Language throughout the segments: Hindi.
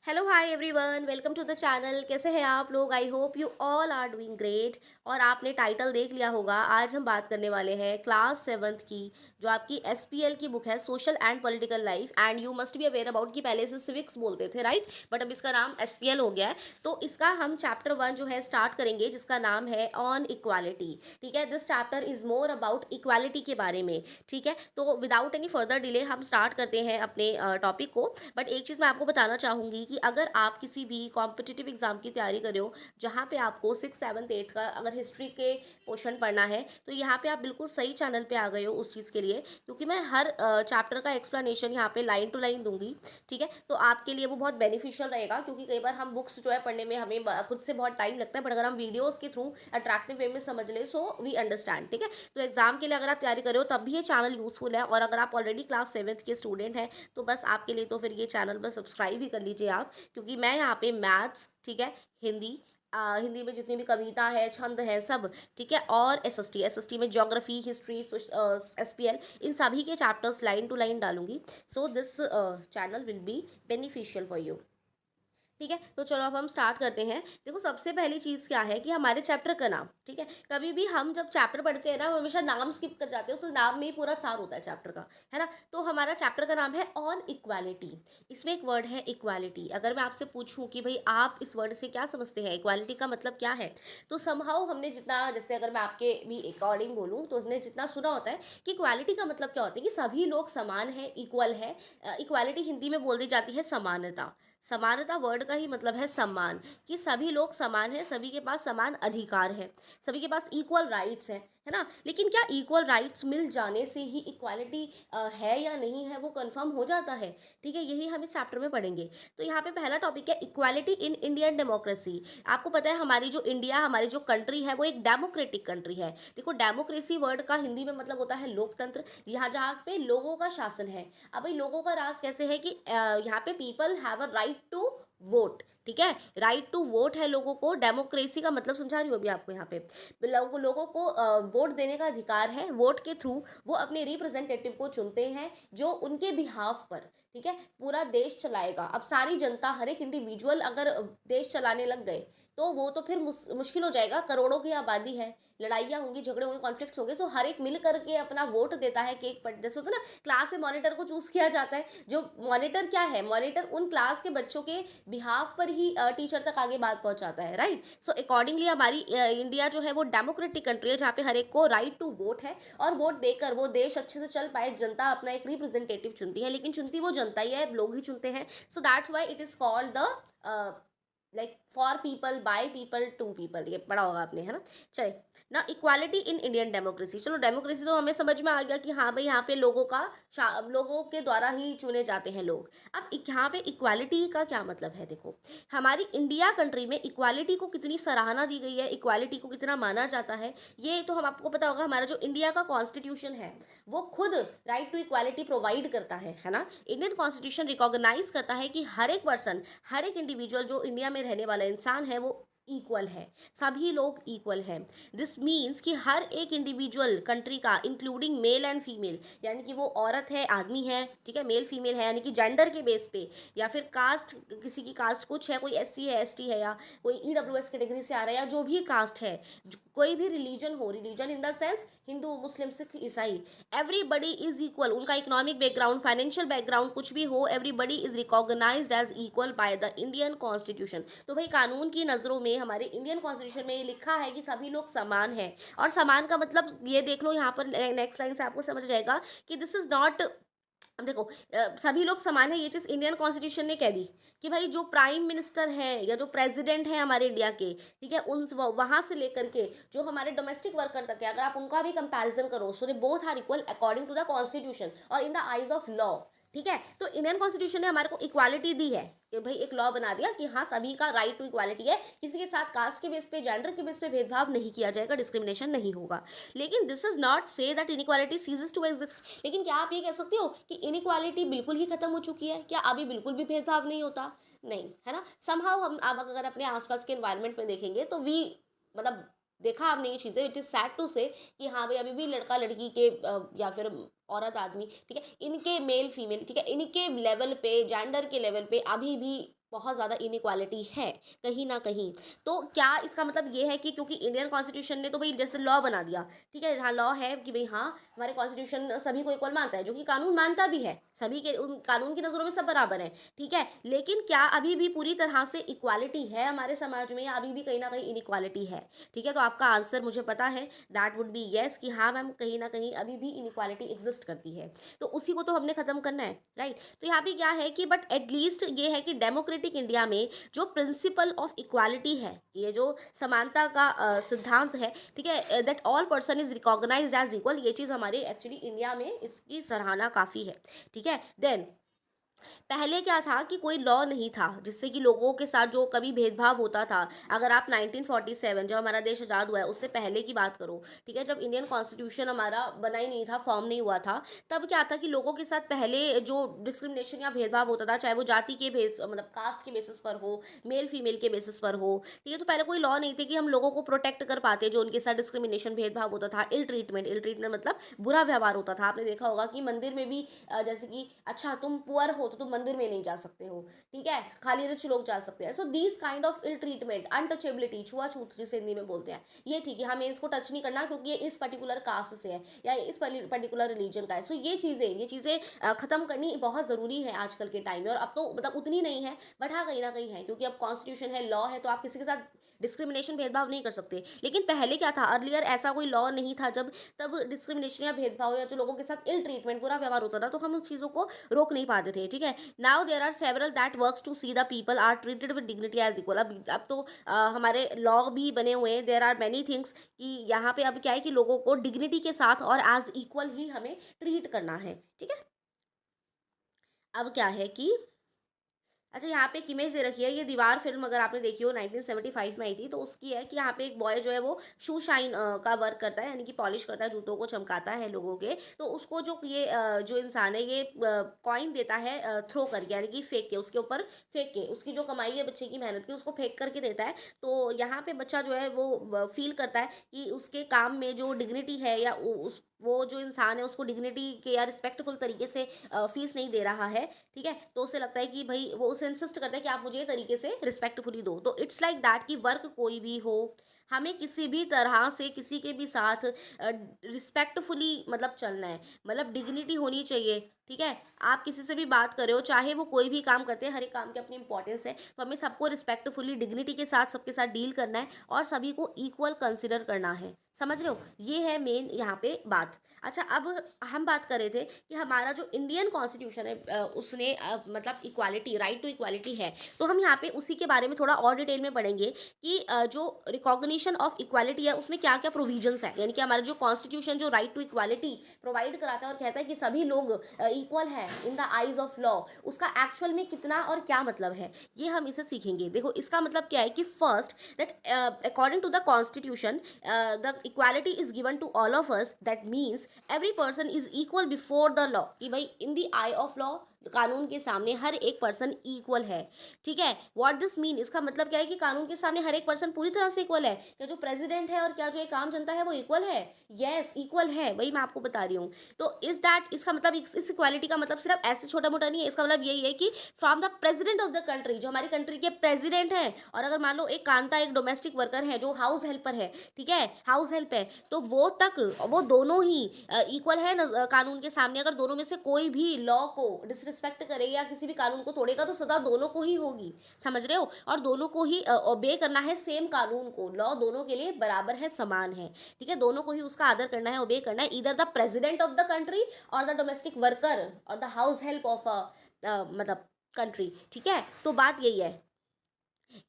Hello hi everyone, welcome to the channel. कैसे हैं आप लोग? I hope you all are doing great. और आपने टाइटल देख लिया होगा, आज हम बात करने वाले हैं क्लास सेवन्थ की जो आपकी एसपीएल की बुक है, social and political life. And you must be aware about कि पहले से सिविक्स बोलते थे, राइट? बट अब इसका नाम एसपीएल हो गया है। तो इसका हम चैप्टर 1 जो है स्टार्ट करेंगे, जिसका नाम है ऑन इक्वालिटी। ठीक है, this chapter is more about equality के बारे में। ठीक है, तो विदाउट एनी फर्दर डिले हम स्टार्ट करते हैं अपने टॉपिक को। बट एक चीज़ मैं आपको बताना चाहूँगी कि अगर आप किसी भी कॉम्पिटिटिव एग्जाम की तैयारी कर रहे हो, जहाँ पे आपको 6, 7, 8 का अगर हिस्ट्री के पोर्शन पढ़ना है, तो यहाँ पे आप बिल्कुल सही चैनल पे आ गए हो उस चीज़ के लिए, क्योंकि मैं हर चैप्टर का एक्सप्लेनेशन यहाँ पे लाइन टू लाइन दूंगी। ठीक है, तो आपके लिए वो बहुत बेनिफिशियल रहेगा, क्योंकि कई बार हम बुक्स जो है पढ़ने में हमें खुद से बहुत टाइम लगता है, बट अगर हम वीडियोज़ के थ्रू अट्रैक्टिव वे में समझ ले, सो वी अंडरस्टैंड। ठीक है, तो एग्जाम के लिए अगर आप तैयारी कर रहे हो तब भी ये चैनल यूजफुल है। और अगर आप ऑलरेडी क्लास 7th के स्टूडेंट हैं, तो बस आपके लिए तो फिर ये चैनल बस सब्सक्राइब ही कर लीजिए आप, क्योंकि मैं यहाँ पे मैथ्स, ठीक है, हिंदी, हिंदी में जितनी भी कविता है, छंद है, सब, ठीक है, और एसएसटी में ज्योग्राफी, हिस्ट्री, एसपीएल, इन सभी के चैप्टर्स लाइन टू लाइन डालूंगी। So this channel will be beneficial for you. ठीक है, तो चलो अब हम स्टार्ट करते हैं। देखो, सबसे पहली चीज़ क्या है कि हमारे चैप्टर का नाम। ठीक है, कभी भी हम जब चैप्टर पढ़ते हैं ना, हम हमेशा नाम स्किप कर जाते हैं, उस नाम में ही पूरा सार होता है चैप्टर का, है ना? तो हमारा चैप्टर का नाम है ऑन इक्वालिटी। इसमें एक वर्ड है इक्वालिटी। अगर मैं आपसे पूछूं कि भाई आप इस वर्ड से क्या समझते हैं, इक्वालिटी का मतलब क्या है, तो समहाउ हमने जितना, जैसे अगर मैं आपके भी अकॉर्डिंग बोलूँ, तो हमने जितना सुना होता है कि इक्वालिटी का मतलब क्या होता है कि सभी लोग समान है, इक्वल है। इक्वालिटी हिंदी में बोल दी जाती है समानता। समानता वर्ड का ही मतलब है सम्मान, कि सभी लोग समान हैं, सभी के पास समान अधिकार है, सभी के पास इक्वल राइट्स हैं, है ना? लेकिन क्या इक्वल राइट्स मिल जाने से ही इक्वालिटी है या नहीं है, वो कंफर्म हो जाता है? ठीक है, यही हम इस चैप्टर में पढ़ेंगे। तो यहाँ पे पहला टॉपिक है इक्वालिटी इन इंडियन डेमोक्रेसी। आपको पता है हमारी जो इंडिया, हमारी जो कंट्री है, वो एक डेमोक्रेटिक कंट्री है। देखो, डेमोक्रेसी वर्ड का हिंदी में मतलब होता है लोकतंत्र, यहाँ जहाँ पे लोगों का शासन है। अब भाई लोगों का राज कैसे है कि यहाँ पे people have a right to vote. ठीक है, राइट टू वोट है लोगों को। डेमोक्रेसी का मतलब समझा रही हूँ अभी आपको। यहाँ पे लोगों को वोट देने का अधिकार है। वोट के थ्रू वो अपने रिप्रेजेंटेटिव को चुनते हैं, जो उनके बिहाफ पर, ठीक है, पूरा देश चलाएगा। अब सारी जनता, हर एक इंडिविजुअल अगर देश चलाने लग गए, तो वो तो फिर मुश्किल हो जाएगा। करोड़ों की आबादी है, लड़ाइयाँ होंगी, झगड़े होंगे, कॉन्फ्लिक्ट्स होंगे। सो हर एक मिल करके अपना वोट देता है कि एक जैसे होता है ना, क्लास में मॉनिटर को चूज किया जाता है। जो मॉनिटर क्या है, मॉनिटर उन क्लास के बच्चों के बिहाफ पर ही टीचर तक आगे बात पहुंचाता है, राइट? सो अकॉर्डिंगली हमारी इंडिया जो है वो डेमोक्रेटिक कंट्री है, जहाँ पे हर एक को राइट टू वोट है। और वोट देकर वो देश अच्छे से चल पाए, जनता अपना एक रिप्रेजेंटेटिव चुनती है, लेकिन चुनती वो जनता ही है, लोग ही चुनते हैं। So that's why it is called the like for people, by people, to people. ये पढ़ा होगा आपने, है ना? चलिए ना, इक्वालिटी इन इंडियन डेमोक्रेसी। चलो, डेमोक्रेसी तो हमें समझ में आ गया कि हाँ भाई, यहाँ पे लोगों का लोगों के द्वारा ही चुने जाते हैं लोग। अब यहाँ पे इक्वालिटी का क्या मतलब है? देखो, हमारी इंडिया कंट्री में इक्वालिटी को कितनी सराहना दी गई है, इक्वालिटी को कितना माना जाता है, ये तो हम आपको पता होगा। हमारा जो इंडिया का कॉन्स्टिट्यूशन है, वो खुद राइट टू इक्वालिटी प्रोवाइड करता है ना? इंडियन कॉन्स्टिट्यूशन रिकॉग्नाइज करता है कि हर एक पर्सन, हर एक इंडिविजुअल जो इंडिया में रहने वाला इंसान है, वो इक्वल है, सभी लोग इक्वल हैं। दिस मीन्स कि हर एक इंडिविजुअल कंट्री का, इंक्लूडिंग मेल एंड फीमेल, यानी कि वो औरत है, आदमी है, ठीक है, मेल फीमेल है, यानी कि जेंडर के बेस पे, या फिर कास्ट, किसी की कास्ट कुछ है, कोई एससी है, एसटी है, या कोई ईडब्ल्यूएस कैटेगरी से आ रहा है, या जो भी कास्ट है, कोई भी रिलीजन हो, religion in the sense Hindu, Muslim, Sikh, ईसाई, एवरीबडी इज इक्वल। उनका इकोनॉमिक बैकग्राउंड, फाइनेंशियल बैकग्राउंड कुछ भी हो, everybody is recognised as equal by the Indian constitution. तो भाई कानून की नज़रों में हमारे इंडियन कॉन्स्टिट्यूशन में ये लिखा है कि सभी लोग समान हैं। और समान का मतलब ये देख लो, यहाँ पर नेक्स्ट लाइन से आपको समझ जाएगा कि दिस इज नॉट। अब देखो, सभी लोग समान है, ये चीज़ इंडियन कॉन्स्टिट्यूशन ने कह दी कि भाई जो प्राइम मिनिस्टर हैं या जो प्रेसिडेंट हैं हमारे इंडिया के, ठीक है, उन वहाँ से लेकर के जो हमारे डोमेस्टिक वर्कर तक है, अगर आप उनका भी कंपैरिजन करो, so they both are equal according to the constitution और in the eyes of law. ठीक है, तो इंडियन कॉन्स्टिट्यूशन ने हमारे को इक्वालिटी दी है कि भाई एक लॉ बना दिया कि हाँ, सभी का राइट टू इक्वालिटी है, किसी के साथ कास्ट के बेस पे, जेंडर के बेस पे भेदभाव नहीं किया जाएगा, डिस्क्रिमिनेशन नहीं होगा। लेकिन this is not say that inequality ceases to exist. लेकिन क्या आप ये कह सकते हो कि इनइक्वालिटी बिल्कुल ही खत्म हो चुकी है? क्या अभी बिल्कुल भी भेदभाव नहीं होता? नहीं, है ना? समहाउ हम आप अगर अपने आसपास के एनवायरनमेंट में देखेंगे, तो वी, मतलब देखा आपने ये चीज़ें, इट इज़ सैड टू से कि हाँ भाई, अभी भी लड़का लड़की के या फिर औरत आदमी, ठीक है, इनके मेल फीमेल, ठीक है, इनके लेवल पे, जेंडर के लेवल पे अभी भी बहुत ज़्यादा इनइक्वालिटी है कहीं ना कहीं। तो क्या इसका मतलब ये है कि क्योंकि इंडियन कॉन्स्टिट्यूशन ने तो भाई जैसे लॉ बना दिया, ठीक है, हाँ लॉ है कि भाई हाँ हमारे कॉन्स्टिट्यूशन सभी को इक्वल मानता है, जो कि कानून मानता भी है, सभी के उन कानून की नज़रों में सब बराबर है, ठीक है, लेकिन क्या अभी भी पूरी तरह से इक्वालिटी है हमारे समाज में, या अभी भी कहीं ना कहीं इनइक्वालिटी है? ठीक है, तो आपका आंसर मुझे पता है, दैट वुड बी येस, कि हाँ मैम कहीं ना कहीं अभी भी इनइक्वालिटी एग्जिस्ट करती है। तो उसी को तो हमने खत्म करना है, राइट। तो यहाँ पे क्या है कि बट एटलीस्ट ये है कि डेमोक्रेटिक इंडिया में जो प्रिंसिपल ऑफ इक्वालिटी है, ये जो समानता का सिद्धांत है, ठीक है, that all person is recognised as equal, ये चीज़ हमारे एक्चुअली इंडिया में इसकी सराहना काफ़ी है, ठीक है। देन पहले क्या था कि कोई लॉ नहीं था जिससे कि लोगों के साथ जो कभी भेदभाव होता था। अगर आप 1947 जब हमारा देश आज़ाद हुआ है उससे पहले की बात करो, ठीक है, जब इंडियन कॉन्स्टिट्यूशन हमारा बना ही नहीं था, फॉर्म नहीं हुआ था, तब क्या था कि लोगों के साथ पहले जो डिस्क्रिमिनेशन या भेदभाव होता था, चाहे वो जाति के बेस मतलब कास्ट के बेसिस पर हो, मेल फीमेल के बेसिस पर हो, ठीक है, तो पहले कोई लॉ नहीं थे कि हम लोगों को प्रोटेक्ट कर पाते जो उनके साथ डिस्क्रिमिनेशन भेदभाव होता था। इल ट्रीटमेंट मतलब बुरा व्यवहार होता था। आपने देखा होगा कि मंदिर में भी जैसे कि अच्छा तुम पुअर हो तो तुम मंदिर में नहीं जा सकते हो, ठीक है, खाली रिच लोग जा सकते हैं। So these kind of ill treatment, untouchability, छुआछूत जिसे हिंदी में बोलते हैं, ये थी कि हमें इसको टच नहीं करना क्योंकि ये इस पर्टिकुलर कास्ट से है या इस पर्टिकुलर रिलीजन का है। सो ये चीज़ें खत्म करनी बहुत ज़रूरी है आजकल के टाइम में। और अब तो मतलब उतनी नहीं है, बट हाँ कहीं ना कहीं है, क्योंकि अब कॉन्स्टिट्यूशन है, लॉ है, तो आप किसी के साथ डिस्क्रिमिनेशन भेदभाव नहीं कर सकते। लेकिन पहले क्या था, अर्लियर ऐसा कोई लॉ नहीं था जब तब डिस्क्रिमिनेशन या भेदभाव या जो लोगों के साथ इल ट्रीटमेंट, बुरा व्यवहार होता था, तो हम उस चीज़ों को रोक नहीं पाते थे, ठीक है। Now there are several that works to see the people are treated with dignity as equal. अब तो हमारे लॉ भी बने हुए हैं, देयर आर मैनी थिंग्स कि यहाँ पे अब क्या है कि लोगों को डिग्निटी के साथ और एज इक्वल ही हमें ट्रीट करना है, ठीक है। अब क्या है कि अच्छा यहाँ पे एक इमेज दे रखी है, ये दीवार फिल्म अगर आपने देखी हो 1975 में आई थी, तो उसकी है कि यहाँ पे एक बॉय जो है वो शू शाइन का वर्क करता है, यानी कि पॉलिश करता है, जूतों को चमकाता है लोगों के। तो उसको जो ये जो इंसान है ये कॉइन देता है थ्रो करके, यानी कि फेंक के, उसके ऊपर फेंक के, उसकी जो कमाई है बच्चे की मेहनत की उसको फेंक करके देता है। तो यहाँ पे बच्चा जो है वो फील करता है कि उसके काम में जो डिग्निटी है, या उस वो जो इंसान है उसको डिग्निटी के या रिस्पेक्टफुल तरीके से फीस नहीं दे रहा है, ठीक है, तो उसे लगता है कि भाई वो उसे इंसिस्ट करता है कि आप मुझे ये तरीके से रिस्पेक्टफुली दो। तो इट्स लाइक दैट कि वर्क कोई भी हो, हमें किसी भी तरह से किसी के भी साथ रिस्पेक्टफुली मतलब चलना है, मतलब डिग्निटी होनी चाहिए, ठीक है। आप किसी से भी बात कर रहे हो, चाहे वो कोई भी काम करते हैं, हर एक काम की अपनी इंपॉर्टेंस है, तो हमें सबको रिस्पेक्टफुली डिग्निटी के साथ सबके साथ डील करना है और सभी को इक्वल कंसिडर करना है। समझ रहे हो, ये है मेन यहाँ पे बात। अच्छा अब हम बात कर रहे थे कि हमारा जो इंडियन कॉन्स्टिट्यूशन है उसने मतलब इक्वालिटी, राइट टू इक्वालिटी है, तो हम यहाँ पे उसी के बारे में थोड़ा और डिटेल में पढ़ेंगे कि जो रिकॉग्निशन ऑफ इक्वालिटी है उसमें क्या क्या प्रोविजंस है, यानी कि हमारा जो कॉन्स्टिट्यूशन जो राइट टू इक्वालिटी प्रोवाइड कराता है और कहता है कि सभी लोग इक्वल है इन द आइज ऑफ लॉ, उसका एक्चुअल में कितना और क्या मतलब है, ये हम इसे सीखेंगे। देखो इसका मतलब क्या है कि first that according to the constitution the equality is given to all of us, that means every person is equal before the law, कि भाई in the eye of law, कानून के सामने हर एक पर्सन इक्वल है, ठीक है। व्हाट दिस मीन, इसका मतलब क्या है कि कानून के सामने हर एक पर्सन पूरी तरह से इक्वल है। क्या जो प्रेसिडेंट है और क्या जो एक आम जनता है वो इक्वल है? यस इक्वल है, वही मैं आपको बता रही हूँ। तो इज दैट, इसका मतलब इस इक्वालिटी का मतलब सिर्फ ऐसे छोटा मोटा नहीं है, इसका मतलब यही है कि from the president of the country, जो हमारी कंट्री के प्रेसिडेंट है, और अगर मान लो एक कांता एक डोमेस्टिक वर्कर है जो हाउस हेल्पर है, ठीक है, हाउस हेल्प है, तो वो तक वो दोनों ही इक्वल है कानून के सामने। अगर दोनों में से कोई भी लॉ को डिसरिस्पेक्ट करेगा या किसी भी कानून को तोड़ेगा तो सजा दोनों को ही होगी, समझ रहे हो, और दोनों को ही ओबे करना है सेम कानून को, लॉ दोनों के लिए बराबर है, समान है, ठीक है, दोनों को ही उसका आदर करना है, ओबे करना है, इधर the president of the country और द डोमेस्टिक वर्कर और द हाउस हेल्प ऑफ मतलब कंट्री, ठीक है। तो बात यही है,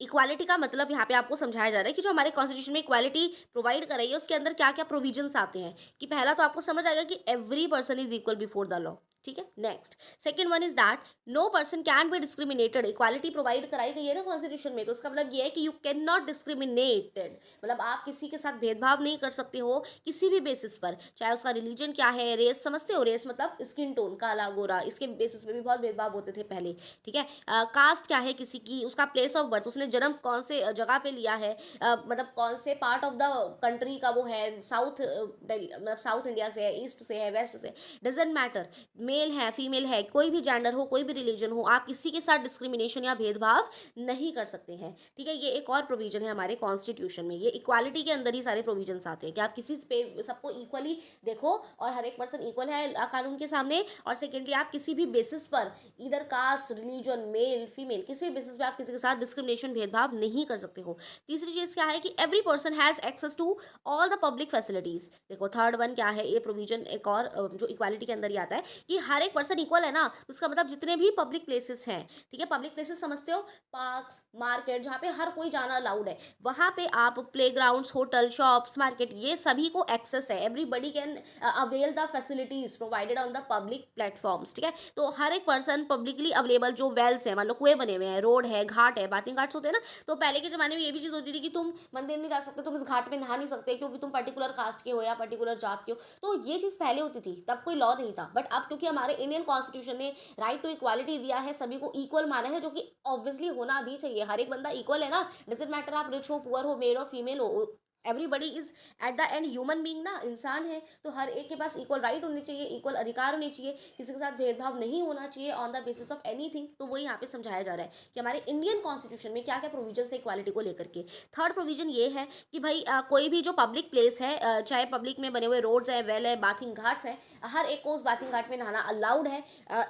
इक्वालिटी का मतलब यहाँ पे आपको समझाया जा रहा है कि जो हमारे कॉन्स्टिट्यूशन में इक्वालिटी प्रोवाइड कर रही है उसके अंदर क्या क्या प्रोविजंस आते हैं। कि पहला तो आपको समझ आएगा कि every person is equal before the law, ठीक है। Next second one is that no person can be discriminated, equality provide कराई गई है ना कॉन्स्टिट्यूशन में, तो उसका मतलब ये है कि यू कैन नॉट डिस्क्रिमिनेटेड, मतलब आप किसी के साथ भेदभाव नहीं कर सकते हो किसी भी बेसिस पर, चाहे उसका रिलीजन क्या है, रेस समझते हो, रेस मतलब स्किन टोन, काला गोरा, इसके बेसिस पे भी बहुत भेदभाव होते थे पहले, ठीक है। कास्ट क्या है किसी की, उसका प्लेस ऑफ बर्थ, उसने जन्म कौन से जगह पे लिया है, मतलब कौन से पार्ट ऑफ द कंट्री का वो है, साउथ मतलब साउथ इंडिया से है, ईस्ट से है, वेस्ट से, डजेंट मैटर। मेल है, फीमेल है, कोई भी जेंडर हो, कोई भी रिलीजन हो, आप किसी के साथ डिस्क्रिमिनेशन या भेदभाव नहीं कर सकते हैं, ठीक है। ये एक और प्रोविजन है हमारे कॉन्स्टिट्यूशन में, ये इक्वालिटी के अंदर ही सारे प्रोविजंस आते हैं कि आप किसी पे सबको इक्वली देखो और हर एक पर्सन इक्वल है कानून के सामने। और सेकेंडली आप किसी भी बेसिस पर, इधर कास्ट, रिलीजन, मेल, फीमेल, किसी भी बेसिस पे आप किसी के साथ डिस्क्रिमिनेशन, भेदभाव नहीं कर सकते हो। तीसरी चीज़ क्या है कि every person has access to all the public facilities. देखो थर्ड वन क्या है, ये प्रोविजन एक और जो इक्वालिटी के अंदर ही आता है कि हर एक पर्सन इक्वल है ना, तो उसका मतलब जितने भी पब्लिक प्लेसेस हैं, ठीक है, पब्लिक प्लेसेस समझते हो, पार्क्स, मार्केट, जहाँ पे हर कोई जाना अलाउड है, वहाँ पे आप प्लेग्राउंड्स, होटल, शॉप्स, मार्केट, ये सभी को एक्सेस है। Everybody can avail the facilities provided on the public platforms, ठीक है। तो हर एक पर्सन पब्लिकली अवेलेबल जो वेल्स है, मान लो कुएं बने हुए हैं, रोड है, घाट है, बाथिंग घाट्स होते हैं ना, तो पहले के जमाने में ये भी चीज़ होती थी कि तुम मंदिर नहीं जा सकते, तुम इस घाट में नहा नहीं सकते क्योंकि तुम पर्टिकुलर कास्ट के हो या पर्टिकुलर जात के हो। तो ये चीज़ पहले होती थी, तब कोई लॉ नहीं था। बट अब क्योंकि हमारे इंडियन कॉन्स्टिट्यूशन ने राइट टू इक्वालिटी दिया है, सभी को इक्वल माना है, जो कि ऑब्वियसली होना भी चाहिए। हर एक बंदा इक्वल है ना, डजंट मैटर आप रिच हो, पुअर हो, मेल हो, फीमेल हो, everybody is at the end human being ना, इंसान है। तो हर एक के पास इक्वल राइट होने चाहिए, इक्वल अधिकार होने चाहिए, किसी के साथ भेदभाव नहीं होना चाहिए on the basis of anything. तो वो यहाँ पे समझाया जा रहा है कि हमारे इंडियन कॉन्स्टिट्यूशन में क्या क्या प्रोविजन है इक्वालिटी को लेकर के। थर्ड प्रोविजन ये है कि भाई कोई भी जो पब्लिक प्लेस है, चाहे पब्लिक में बने हुए रोड्स है, वेल है, बाथिंग घाट्स है, हर एक को उस बाथिंग घाट में नहाना अलाउड है,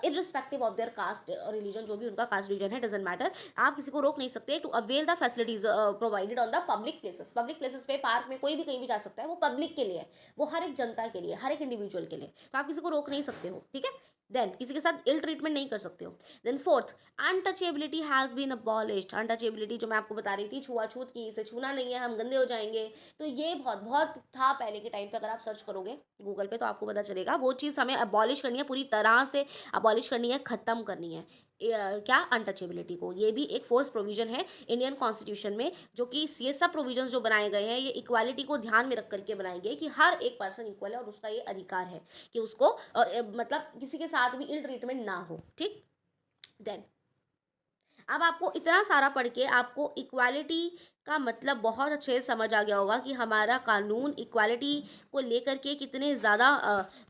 इरिस्पेक्टिव ऑफ देयर कास्ट और रिलीजन, जो भी उनका कास्ट रिलीजन है, डजेंट मैटर। आप किसी को रोक नहीं सकते to avail the facilities provided on the public places. Public places पे, पार्क में, कोई भी कहीं भी जा सकता है, वो पब्लिक के लिए है, वो हर एक जनता के लिए, हर एक इंडिविजुअल के लिए। तो आप किसी को रोक नहीं सकते हो, ठीक है। देन किसी के साथ इल ट्रीटमेंट नहीं कर सकते हो। Then fourth, untouchability has been abolished. Untouchability जो मैं आपको बता रही थी, छुआछूत की, इसे छूना नहीं है, हम गंदे हो जाएंगे, तो ये बहुत बहुत था पहले के टाइम पे। अगर आप सर्च करोगे गूगल पे तो आपको पता चलेगा। वो चीज़ हमें अबॉलिश करनी है, पूरी तरह से अबॉलिश करनी है, ख़त्म करनी है। क्या, अनटचेबिलिटी को। ये भी एक फोर्थ प्रोविजन है इंडियन कॉन्स्टिट्यूशन में, जो कि ये सब प्रोविजंस जो बनाए गए हैं, ये इक्वालिटी को ध्यान में रख करके बनाए गए कि हर एक पर्सन इक्वल है और उसका ये अधिकार है कि उसको मतलब किसी के साथ भी इल ट्रीटमेंट ना हो, ठीक। देन अब आपको इतना सारा पढ़ के आपको इक्वालिटी का मतलब बहुत अच्छे से समझ आ गया होगा कि हमारा कानून इक्वालिटी को लेकर के कितने ज़्यादा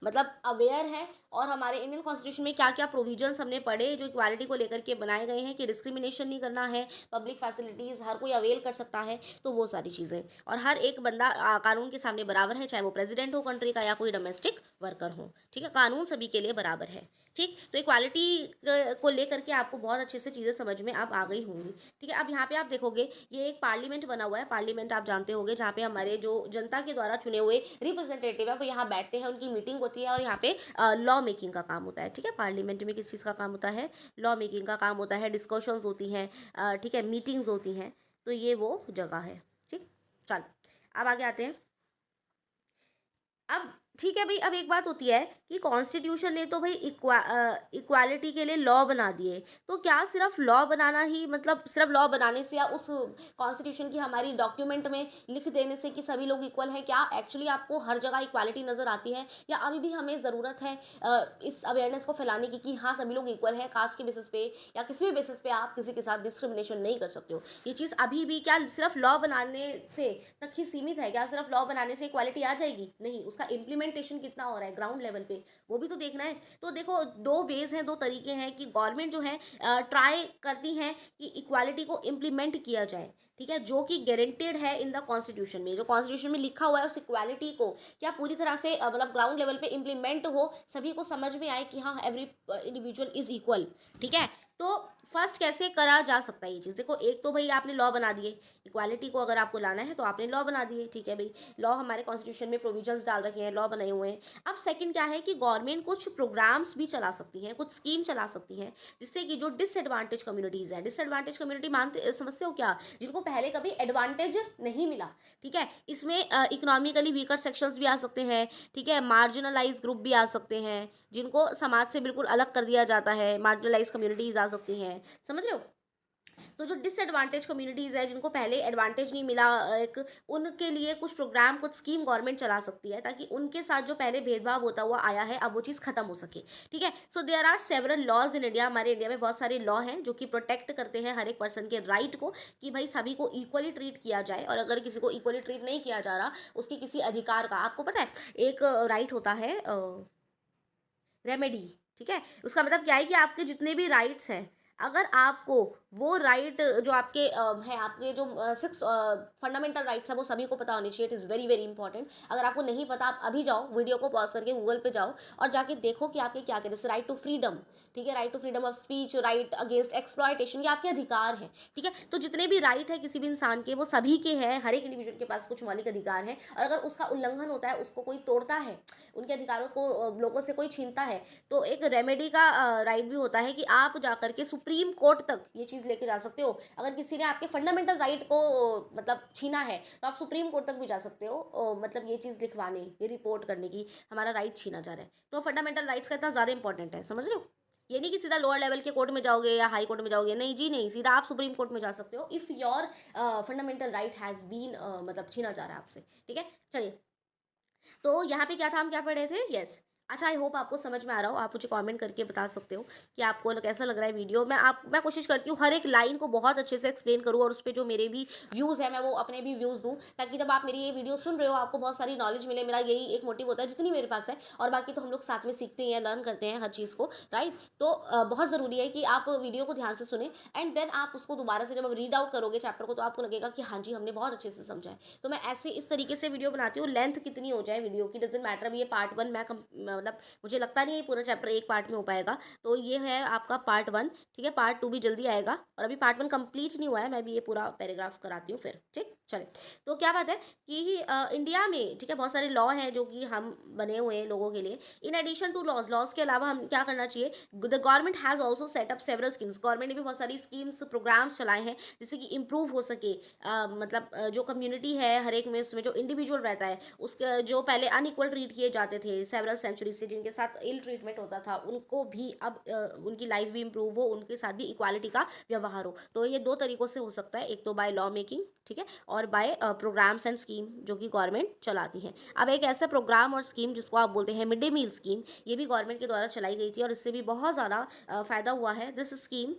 मतलब अवेयर है, और हमारे इंडियन कॉन्स्टिट्यूशन में क्या क्या प्रोविजंस हमने पढ़े जो इक्वालिटी को लेकर के बनाए गए हैं कि डिस्क्रिमिनेशन नहीं करना है, पब्लिक फैसिलिटीज़ हर कोई अवेल कर सकता है, तो वो सारी चीज़ें। और हर एक बंदा कानून के सामने बराबर है, चाहे वो प्रेसिडेंट हो कंट्री का या कोई डोमेस्टिक वर्कर हो, ठीक है। कानून सभी के लिए बराबर है, ठीक। तो इक्वालिटी को लेकर के आपको बहुत अच्छे से चीज़ें समझ में अब आ गई होंगी, ठीक है। अब यहाँ पे आप देखोगे ये एक पार्लियामेंट बना हुआ है। पार्लियामेंट आप जानते होंगे, जहाँ पे हमारे जो जनता के द्वारा चुने हुए रिप्रेजेंटेटिव है वो यहाँ बैठते हैं, उनकी मीटिंग होती है और यहाँ पे लॉ मेकिंग का काम होता है, ठीक है। पार्लियामेंट में किस चीज़ का काम होता है, लॉ मेकिंग का काम होता है, डिस्कशंस होती हैं, ठीक है, मीटिंग्स होती हैं, तो ये वो जगह है, ठीक। चलो अब आगे आते हैं। अब ठीक है भाई, अब एक बात होती है कि कॉन्स्टिट्यूशन ने तो भाई इक्वालिटी के लिए लॉ बना दिए, तो क्या सिर्फ लॉ बनाना ही, मतलब सिर्फ लॉ बनाने से या उस कॉन्स्टिट्यूशन की हमारी डॉक्यूमेंट में लिख देने से कि सभी लोग इक्वल हैं, क्या एक्चुअली आपको हर जगह इक्वालिटी नज़र आती है, या अभी भी हमें ज़रूरत है इस अवेयरनेस को फैलाने की कि हाँ सभी लोग इक्वल हैं, कास्ट के बेसिस पे या किसी भी बेसिस पे आप किसी के साथ डिस्क्रिमिनेशन नहीं कर सकते हो। ये चीज़ अभी भी क्या सिर्फ लॉ बनाने से तक ही सीमित है? क्या सिर्फ लॉ बनाने से इक्वालिटी आ जाएगी? नहीं, उसका इम्प्लीमेंटेशन कितना हो रहा है ग्राउंड लेवल पे, वो भी तो देखना है। तो देखो दो वेज हैं, दो तरीके हैं कि गवर्नमेंट जो है ट्राई करती है कि इक्वालिटी को इम्प्लीमेंट किया जाए, ठीक है, जो कि गारंटेड है इन द कॉन्स्टिट्यूशन में, जो कॉन्स्टिट्यूशन में लिखा हुआ है उस इक्वालिटी को क्या पूरी तरह से मतलब ग्राउंड लेवल पे इम्प्लीमेंट हो, सभी को समझ में आए कि हाँ एवरी इंडिविजुअल इज इक्वल, ठीक है। तो फर्स्ट कैसे करा जा सकता है ये चीज़, देखो एक तो भाई आपने लॉ बना दिए, इक्वालिटी को अगर आपको लाना है तो आपने लॉ बना दिए, ठीक है भाई, लॉ हमारे कॉन्स्टिट्यूशन में प्रोविजंस डाल रखे हैं, लॉ बनाए हुए हैं। अब सेकंड क्या है कि गवर्नमेंट कुछ प्रोग्राम्स भी चला सकती है, कुछ स्कीम चला सकती है, जिससे कि जो डिसएडवांटेज कम्युनिटीज़ हैं, डिसएडवांटेज कम्युनिटी मानते समझते हो क्या, जिनको पहले कभी एडवांटेज नहीं मिला, ठीक है, इसमें इकोनॉमिकली वीकर सेक्शंस भी आ सकते हैं, ठीक है, मार्जिनलाइज ग्रुप भी आ सकते हैं, जिनको समाज से बिल्कुल अलग कर दिया जाता है, मार्जिनलाइज कम्युनिटीज़ आ सकती हैं, समझ रहे हो। तो जो डिसएडवांटेज कम्युनिटीज़ है, जिनको पहले एडवांटेज नहीं मिला, एक उनके लिए कुछ प्रोग्राम, कुछ स्कीम गवर्नमेंट चला सकती है, ताकि उनके साथ जो पहले भेदभाव होता हुआ आया है अब वो चीज़ खत्म हो सके, ठीक है। So there are several laws in India, हमारे इंडिया में बहुत सारे लॉ हैं जो कि प्रोटेक्ट करते हैं हर एक पर्सन के राइट को, कि भाई सभी को इक्वली ट्रीट किया जाए, और अगर किसी को इक्वली ट्रीट नहीं किया जा रहा, उसके किसी अधिकार का, आपको पता है एक राइट होता है रेमेडी, ठीक है। उसका मतलब क्या है कि आपके जितने भी राइट्स हैं, अगर आपको वो राइट जो आपके है, आपके जो 6 फंडामेंटल राइट्स है, वो सभी को पता होनी चाहिए। It is very very important. अगर आपको नहीं पता, आप अभी जाओ, वीडियो को पॉज करके गूगल पे जाओ और जाके देखो कि आपके क्या क्या, जैसे राइट टू फ्रीडम, ठीक है, right to freedom of speech, right against exploitation, ये आपके अधिकार हैं। ठीक है, तो जितने भी राइट है किसी भी इंसान के, वो सभी के हैं, हर एक इंडिविजुअल के पास कुछ मौलिक अधिकार हैं, और अगर उसका उल्लंघन होता है, उसको कोई तोड़ता है, उनके अधिकारों को लोगों से कोई छीनता है, तो एक रेमेडी का राइट भी होता है कि आप जाकर के सुप्रीम कोर्ट तक ये चीज़ लेके जा सकते हो। अगर किसी ने आपके फंडामेंटल राइट को मतलब छीना है, तो आप सुप्रीम कोर्ट तक भी जा सकते हो, मतलब ये चीज़ लिखवाने, ये रिपोर्ट करने की हमारा राइट छीना जा रहा है। तो फंडामेंटल राइट्स का इतना ज़्यादा इंपॉर्टेंट है, समझ रहे हो। ये नहीं कि सीधा लोअर लेवल के कोर्ट में जाओगे या हाई कोर्ट में जाओगे, नहीं जी नहीं, सीधा आप सुप्रीम कोर्ट में जा सकते हो if your fundamental right has been मतलब छीना जा रहा है आपसे। ठीक है, चलिए, तो यहाँ पे क्या था, हम क्या पढ़ रहे थे, यस। अच्छा, आई होप आपको समझ में आ रहा हो। आप मुझे कमेंट करके बता सकते हो कि आपको कैसा लग रहा है वीडियो। मैं कोशिश करती हूँ हर एक लाइन को बहुत अच्छे से एक्सप्लेन करूँ, और उस पर जो मेरे भी व्यूज़ है, मैं वो अपने भी व्यूज़ दूँ, ताकि जब आप मेरी ये वीडियो सुन रहे हो, आपको बहुत सारी नॉलेज मिले। मेरा यही एक मोटिव होता है, जितनी मेरे पास है, और बाकी तो हम लोग साथ में सीखते हैं, लर्न करते हैं हर चीज़ को, राइट। तो बहुत ज़रूरी है कि आप वीडियो को ध्यान से सुने, एंड देन आप उसको दोबारा से जब आप रीड आउट करोगे चैप्टर को, तो आपको लगेगा कि हाँ जी, हमने बहुत अच्छे से समझा है। तो मैं ऐसे इस तरीके से वीडियो बनाती हूँ, लेंथ कितनी हो जाए वीडियो की डजेंट मैटर। अभी ये पार्ट 1 मतलब मुझे लगता नहीं है पूरा चैप्टर एक पार्ट में हो पाएगा, तो ये है आपका पार्ट 1। ठीक है, पार्ट 2 भी जल्दी आएगा, और अभी पार्ट 1 कंप्लीट नहीं हुआ है, मैं भी ये पूरा पैराग्राफ कराती हूँ फिर। ठीक, चले। तो क्या बात है कि इंडिया में, ठीक है, बहुत सारे लॉ हैं जो कि हम बने हुए हैं लोगों के लिए। इन एडिशन टू लॉज के अलावा हम क्या करना चाहिए, the government has also setup several schemes. Government ने भी बहुत सारी स्कीम्स, प्रोग्राम्स चलाए हैं, जिससे कि इम्प्रूव हो सके मतलब जो कम्युनिटी है हर एक में, उसमें जो इंडिविजुअल रहता है, उसके जो पहले अनइक्वल ट्रीट किए जाते थे सेवरल सेंचुरी से, जिनके साथ इल ट्रीटमेंट होता था, उनको भी अब उनकी लाइफ भी इम्प्रूव हो, उनके साथ भी इक्वालिटी का व्यवहार हो। तो ये 2 तरीक़ों से हो सकता है, एक तो बाय लॉ मेकिंग, ठीक है, और बाय प्रोग्राम्स एंड स्कीम जो कि गवर्नमेंट चलाती है। अब एक ऐसा प्रोग्राम और स्कीम जिसको आप बोलते हैं मिड डे मील स्कीम, ये भी गवर्नमेंट के द्वारा चलाई गई थी, और इससे भी बहुत ज़्यादा फ़ायदा हुआ है। दिस स्कीम,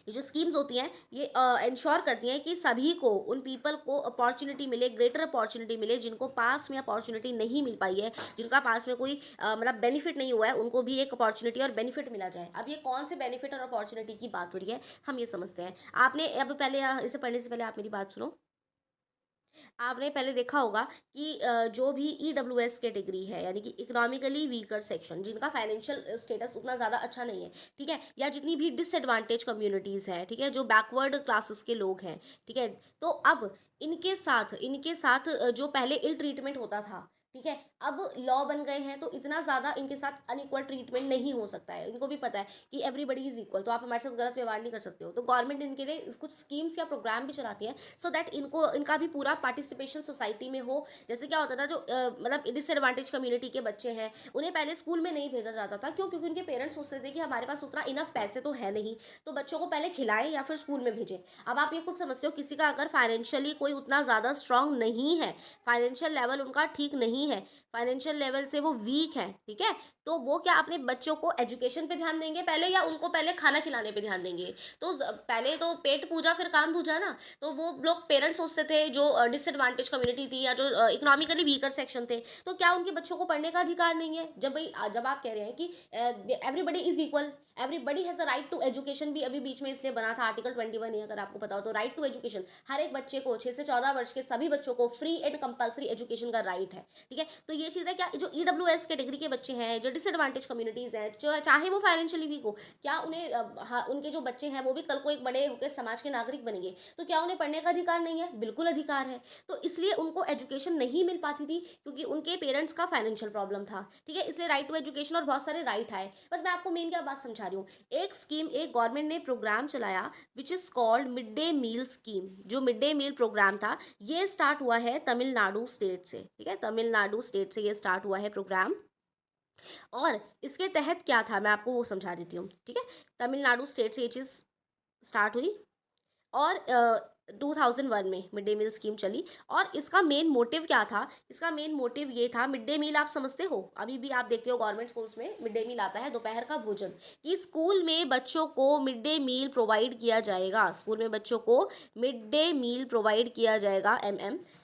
ये जो स्कीम्स होती हैं, ये इंश्योर करती हैं कि सभी को, उन पीपल को अपॉर्चुनिटी मिले, ग्रेटर अपॉर्चुनिटी मिले, जिनको पास में अपॉर्चुनिटी नहीं मिल पाई है, जिनका पास में कोई मतलब बेनिफिट नहीं हुआ है, उनको भी एक अपॉर्चुनिटी और बेनिफिट मिला जाए। अब ये कौन से बेनिफिट और अपॉर्चुनिटी की बात हो रही है, हम ये समझते हैं। आपने अब पहले इसे पढ़ने से पहले आप मेरी बात सुनो। आपने पहले देखा होगा कि जो भी ईडब्ल्यूएस कैटेगरी है, यानी कि इकोनॉमिकली वीकर सेक्शन, जिनका फाइनेंशियल स्टेटस उतना ज़्यादा अच्छा नहीं है, ठीक है, या जितनी भी डिसएडवांटेज कम्युनिटीज़ हैं, ठीक है, जो बैकवर्ड क्लासेस के लोग हैं, ठीक है, तो अब इनके साथ जो पहले इल ट्रीटमेंट होता था, ठीक है, अब लॉ बन गए हैं, तो इतना ज़्यादा इनके साथ अनइक्वल ट्रीटमेंट नहीं हो सकता है। इनको भी पता है कि एवरीबडी इज इक्वल, तो आप हमारे साथ गलत व्यवहार नहीं कर सकते हो। तो गवर्नमेंट इनके लिए कुछ स्कीम्स या प्रोग्राम भी चलाती है, सो दैट इनका भी पूरा पार्टिसिपेशन सोसाइटी में हो। जैसे क्या होता था, जो मतलब डिसएडवांटेज कम्युनिटी के बच्चे हैं, उन्हें पहले स्कूल में नहीं भेजा जाता था। क्यों? क्योंकि उनके पेरेंट्स सोचते थे कि हमारे पास उतना इनफ पैसे तो है नहीं, तो बच्चों को पहले खिलाएं या फिर स्कूल में भेजें। अब आप ये खुद समझते हो, किसी का अगर फाइनेंशियली कोई उतना ज़्यादा स्ट्रांग नहीं है, फाइनेंशियल लेवल उनका ठीक नहीं है, फाइनेंशियल लेवल से वो वीक है, ठीक है, तो वो क्या अपने बच्चों को एजुकेशन पे ध्यान देंगे पहले, या उनको पहले खाना खिलाने पे ध्यान देंगे? तो पहले तो पेट पूजा फिर काम दूजा ना। तो वो लोग पेरेंट्स सोचते थे, जो डिसएडवांटेज कम्युनिटी थी या जो इकोनॉमिकली वीकर सेक्शन थे, तो क्या उनके बच्चों को पढ़ने का अधिकार नहीं है? जब भाई जब आप कह रहे हैं कि everybody is equal, everybody has a right to education, भी अभी बीच में इसलिए बना था, आर्टिकल 21 है, अगर आपको पता हो तो, राइट टू एजुकेशन, हर एक बच्चे को, 6 से 14 वर्ष के सभी बच्चों को फ्री एंड कंपलसरी एजुकेशन का राइट है, ठीक है। तो ये चीज़ है, क्या जो ईडब्ल्यूएस कैटेगरी के बच्चे हैं, जो डिसएडवांटेज कम्युनिटीज़ हैं, चाहे वो फाइनेंशियली वीक हो, क्या उन्हें उनके जो बच्चे हैं वो भी कल को एक बड़े होकर समाज के नागरिक बनेंगे, तो क्या उन्हें पढ़ने का अधिकार नहीं है? बिल्कुल अधिकार है। तो इसलिए उनको एजुकेशन नहीं मिल पाती थी, क्योंकि उनके पेरेंट्स का फाइनेंशियल प्रॉब्लम था, ठीक है, इसलिए राइट टू एजुकेशन और बहुत सारे राइट आए। बट मैं आपको मेन क्या बात समझा रही हूँ, एक गवर्नमेंट ने प्रोग्राम चलाया which is called mid day meal scheme. जो मिड डे मील प्रोग्राम था, ये स्टार्ट हुआ है तमिलनाडु स्टेट से, ठीक है, तमिलनाडु स्टेट से ये स्टार्ट हुआ है प्रोग्राम। और इसके तहत क्या था, मैं आपको वो समझा देती हूँ, ठीक है। तमिलनाडु स्टेट से ये चीज़ स्टार्ट हुई, और 2001 में मिड डे मील स्कीम चली। और इसका मेन मोटिव क्या था? इसका मेन मोटिव ये था, मिड डे मील आप समझते हो, अभी भी आप देखते हो गवर्नमेंट स्कूल्स में मिड डे मील आता है, दोपहर का भोजन, कि स्कूल में बच्चों को मिड डे मील प्रोवाइड किया जाएगा, स्कूल में बच्चों को मिड डे मील प्रोवाइड किया जाएगा,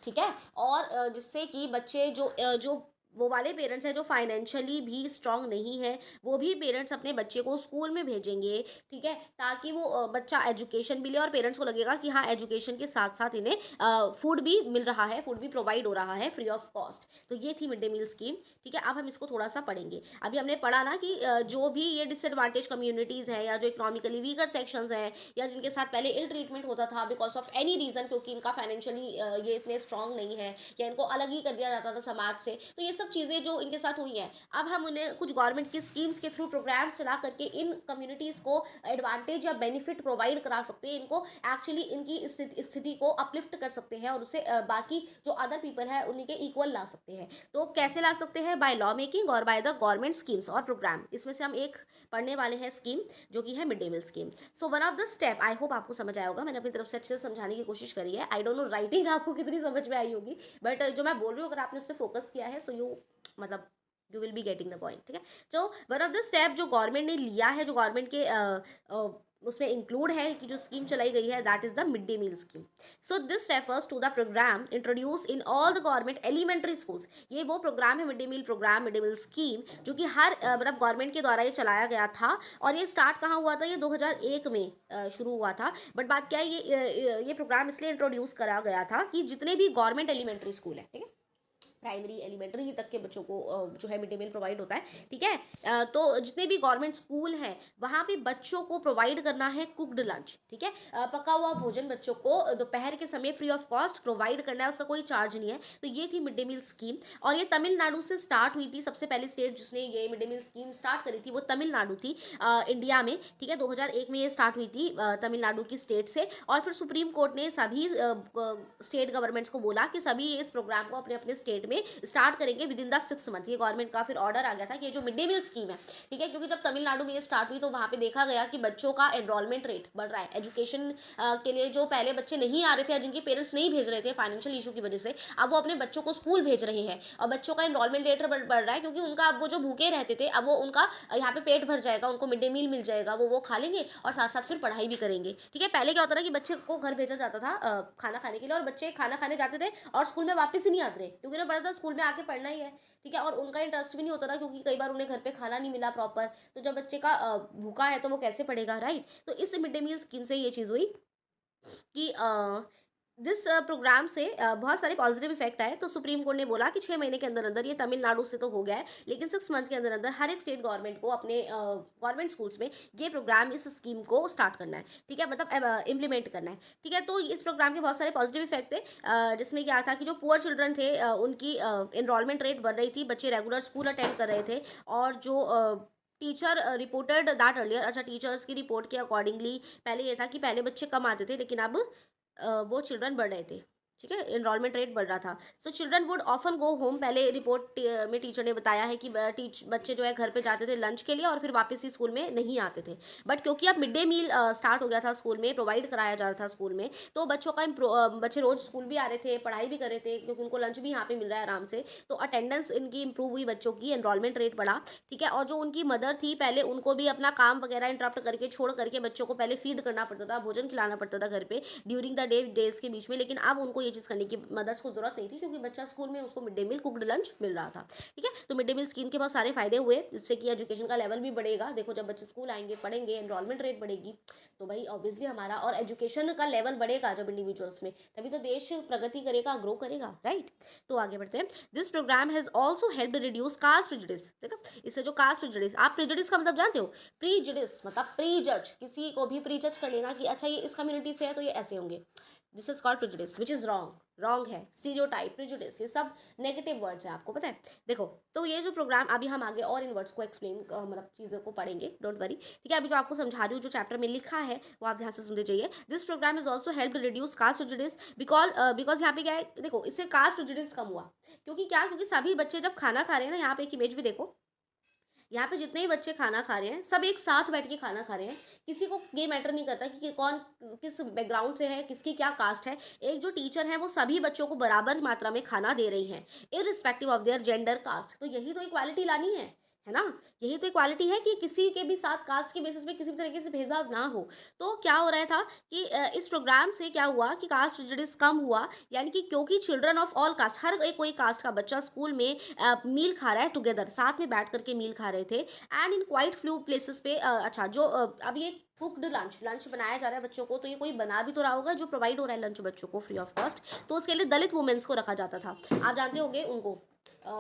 ठीक है। और जिससे कि बच्चे जो वो वाले पेरेंट्स हैं जो फाइनेंशियली भी स्ट्रांग नहीं है, वो भी पेरेंट्स अपने बच्चे को स्कूल में भेजेंगे, ठीक है, ताकि वो बच्चा एजुकेशन भी ले और पेरेंट्स को लगेगा कि हाँ एजुकेशन के साथ साथ इन्हें फूड भी मिल रहा है, फूड भी प्रोवाइड हो रहा है फ्री ऑफ कॉस्ट। तो ये थी मिड डे मील स्कीम, ठीक है। अब हम इसको थोड़ा सा पढ़ेंगे। अभी हमने पढ़ा ना कि जो भी ये डिसएडवांटेज कम्युनिटीज़ हैं या जो इकोनॉमिकली वीकर सेक्शंस हैं या जिनके साथ पहले इल ट्रीटमेंट होता था बिकॉज ऑफ एनी रीज़न, क्योंकि इनका फाइनेंशियली ये इतने स्ट्रांग नहीं है या इनको अलग ही कर दिया जाता था समाज से, तो ये सब चीज़ें जो इनके साथ हुई हैं, अब हम उन्हें कुछ गवर्नमेंट की स्कीम्स के थ्रू प्रोग्राम्स चला करके इन कम्युनिटीज़ को एडवांटेज या बेनिफिट प्रोवाइड करा सकते हैं, इनको एक्चुअली इनकी स्थिति को अपलिफ्ट कर सकते हैं और उससे बाकी जो अदर पीपल है उन्हीं के इक्वल ला सकते हैं। तो कैसे ला सकते हैं? बाय लॉ मेकिंग और बाय द गवर्नमेंट स्कीम्स और प्रोग्राम। इसमें से हम एक पढ़ने वाले हैं स्कीम, जो कि है mid day meal scheme. So one of the step, I hope आपको समझ आया होगा, मैंने अपनी तरफ से अच्छे से समझाने की कोशिश करी है। आई डोंट नो राइटिंग आपको कितनी समझ में आई होगी, बट जो मैं बोल रही हूँ अगर आपने उस पर फोकस किया है सो यू मतलब you will be getting the point, ठीक है। तो वन ऑफ द स्टेप जो गवर्नमेंट ने लिया है, जो गवर्नमेंट के उसमें इंक्लूड है कि जो स्कीम चलाई गई है, that is the mid day meal scheme. So this refers to the programme introduce in all the government elementary schools. ये वो प्रोग्राम है mid day meal programme, mid day meal scheme, जो कि हर मतलब गवर्नमेंट के द्वारा ये चलाया गया था। और ये स्टार्ट कहाँ हुआ था? ये 2001 में शुरू हुआ था। बट बात क्या है, ये प्रोग्राम इसलिए इंट्रोड्यूस करा गया था कि जितने भी गवर्नमेंट एलिमेंट्री स्कूल है, ठीक है, प्राइमरी एलिमेंट्री तक के बच्चों को जो है मिड डे मील प्रोवाइड होता है, ठीक है। तो जितने भी गवर्नमेंट स्कूल हैं वहाँ पे बच्चों को प्रोवाइड करना है कुकड लंच, ठीक है, पका हुआ भोजन बच्चों को दोपहर के समय फ्री ऑफ कॉस्ट प्रोवाइड करना है, उसका कोई चार्ज नहीं है। तो ये थी मिड डे मील स्कीम और ये तमिलनाडु से स्टार्ट हुई थी। सबसे पहली स्टेट जिसने ये mid day meal scheme start करी थी वो तमिलनाडु थी इंडिया में, ठीक है। 2001 में ये स्टार्ट हुई थी तमिलनाडु की स्टेट से। और फिर सुप्रीम कोर्ट ने सभी स्टेट गवर्नमेंट्स को बोला कि सभी इस प्रोग्राम को अपने अपने स्टेट में स्टार्ट करेंगे विद इन द 6 मंथ। ये गवर्नमेंट का फिर ऑर्डर आ गया था कि ये जो मिड डे मील स्कीम है, ठीक है, क्योंकि जब तमिलनाडु में ये स्टार्ट हुई तो वहाँ पे देखा गया कि बच्चों का एनरोलमेंट रेट बढ़ रहा है। एजुकेशन के लिए जो पहले बच्चे नहीं आ रहे थे या जिनके पेरेंट्स नहीं भेज रहे थे फाइनेंशियल इशू की वजह से, अब वो अपने बच्चों को स्कूल भेज रहे हैं और बच्चों का एनरोलमेंट रेट बढ़ रहा है, क्योंकि उनका अब वो जो भूखे रहते थे अब वो उनका यहाँ पे पेट भर जाएगा, उनको मिड डे मील मिल जाएगा, वो खा लेंगे और साथ साथ फिर पढ़ाई भी करेंगे, ठीक है। पहले क्या होता था कि बच्चे को घर भेजा जाता था खाना खाने के लिए और बच्चे खाना खाने जाते थे और स्कूल में वापस ही नहीं आते थे, क्योंकि उन्हें पता था स्कूल में आके पढ़ना ही है, ठीक है। और उनका इंटरेस्ट भी नहीं होता था क्योंकि कई बार उन्हें घर पे खाना नहीं मिला प्रॉपर। तो जब बच्चे का भूखा है तो वो कैसे पढ़ेगा, राइट। तो इस मिड डे मील स्कीम से ये चीज़ हुई कि दिस प्रोग्राम से बहुत सारे पॉजिटिव इफेक्ट आए। तो सुप्रीम कोर्ट ने बोला कि 6 महीने के अंदर अंदर, ये तमिलनाडु से तो हो गया है, लेकिन 6 मंथ के अंदर अंदर हर एक स्टेट गवर्नमेंट को अपने गवर्नमेंट स्कूल्स में ये प्रोग्राम, इस स्कीम को स्टार्ट करना है, ठीक है, मतलब इम्प्लीमेंट करना है, ठीक है। तो इस प्रोग्राम के बहुत सारे पॉजिटिव इफेक्ट थे जिसमें क्या था कि जो पुअर चिल्ड्रन थे उनकी एनरोलमेंट रेट बढ़ रही थी, बच्चे रेगुलर स्कूल अटेंड कर रहे थे। और जो टीचर रिपोर्टेड दैट अर्लियर, अच्छा, टीचर्स की रिपोर्ट के अकॉर्डिंगली पहले ये था कि पहले बच्चे कम आते थे, लेकिन अब वो चिल्ड्रन बढ़ रहे थे, ठीक है, एनरोलमेंट रेट बढ़ रहा था। So children would often go home. पहले रिपोर्ट में टीचर ने बताया है कि बच्चे जो है घर पे जाते थे लंच के लिए और फिर वापस ही स्कूल में नहीं आते थे। बट क्योंकि अब मिड डे मील स्टार्ट हो गया था, स्कूल में प्रोवाइड कराया जा रहा था स्कूल में, तो बच्चों का बच्चे रोज स्कूल भी आ रहे थे, पढ़ाई भी कर रहे थे, क्योंकि उनको लंच भी यहाँ पे मिल रहा है आराम से। तो अटेंडेंस इनकी इंप्रूव हुई, बच्चों की एनरोलमेंट रेट बढ़ा, ठीक है। और जो उनकी मदर थी पहले उनको भी अपना काम वगैरह इंटरप्ट करके छोड़ करके बच्चों को पहले फीड करना पड़ता था, भोजन खिलाना पड़ता था घर पे ड्यूरिंग द डेज के बीच में, लेकिन अब उनको ये चीज़ करने की मदर्स को जरूरत नहीं थी, क्योंकि बच्चा स्कूल में उसको mid day meal cooked lunch मिल रहा था, ठीक है। तो मिड डे मील स्कीम के बहुत सारे फायदे हुए, जिससे कि एजुकेशन का लेवल भी बढ़ेगा। देखो, जब बच्चे स्कूल आएंगे, पढ़ेंगे, एनरोलमेंट रेट बढ़ेगी, तो भाई ऑब्वियसली हमारा और एजुकेशन का लेवल बढ़ेगा जब इंडिविजुअल्स में, तभी तो देश प्रगति करेगा, ग्रो करेगा, राइट। तो आगे बढ़ते हैं। This programme has also help reduce caste prejudice. देखो, इससे जो कास्ट प्रेजुडिस, आप प्रेजुडिस का मतलब जानते हो? प्रीजुडिस मतलब प्री जज, किसी को भी प्री जज कर लेना कि अच्छा ये इस कम्युनिटी से है तो ये ऐसे होंगे। This is called prejudice, which is wrong है। स्टीरियोटाइप, प्रेजुडिस, ये सब नेगेटिव वर्ड्स हैं, आपको पता है। देखो, तो ये जो प्रोग्राम, अभी हम आगे और इन वर्ड्स को एक्सप्लेन मतलब चीज़ों को पढ़ेंगे, डोंट वरी, ठीक है। अभी जो आपको समझा रही हूँ, जो चैप्टर में लिखा है वो आप ध्यान से सुनते जाइए। This programme is also help reduce caste prejudice because यहाँ पे क्या है, देखो, इससे कास्ट प्रेजुडिस कम हुआ। क्योंकि क्या, क्योंकि सभी बच्चे जब खाना खा रहे हैं ना, यहाँ पे एक इमेज भी देखो, यहाँ पे जितने भी बच्चे खाना खा रहे हैं सब एक साथ बैठ के खाना खा रहे हैं। किसी को ये मैटर नहीं करता कि कौन किस बैकग्राउंड से है, किसकी क्या कास्ट है। एक जो टीचर है वो सभी बच्चों को बराबर मात्रा में खाना दे रही हैं, irrespective of their gender, caste. तो यही तो इक्वालिटी लानी है है ना? यही तो इक्वालिटी है कि किसी के भी साथ कास्ट के बेसिस पे किसी भी तरीके से भेदभाव ना हो। तो क्या हो रहा था कि इस प्रोग्राम से क्या हुआ कि कास्ट प्रेजुडिस कम हुआ, यानी कि क्योंकि चिल्ड्रन ऑफ ऑल कास्ट, हर एक कोई कास्ट का बच्चा स्कूल में मील खा रहा है टुगेदर, साथ में बैठ कर के मील खा रहे थे and in quite few places पे अच्छा जो अब ये कुक्ड लंच लंच बनाया जा रहा है बच्चों को, तो ये कोई बना भी तो रहा होगा जो प्रोवाइड हो रहा है लंच बच्चों को फ्री ऑफ कॉस्ट। तो उसके लिए दलित वुमेन्स को रखा जाता था। आप जानते होंगे उनको,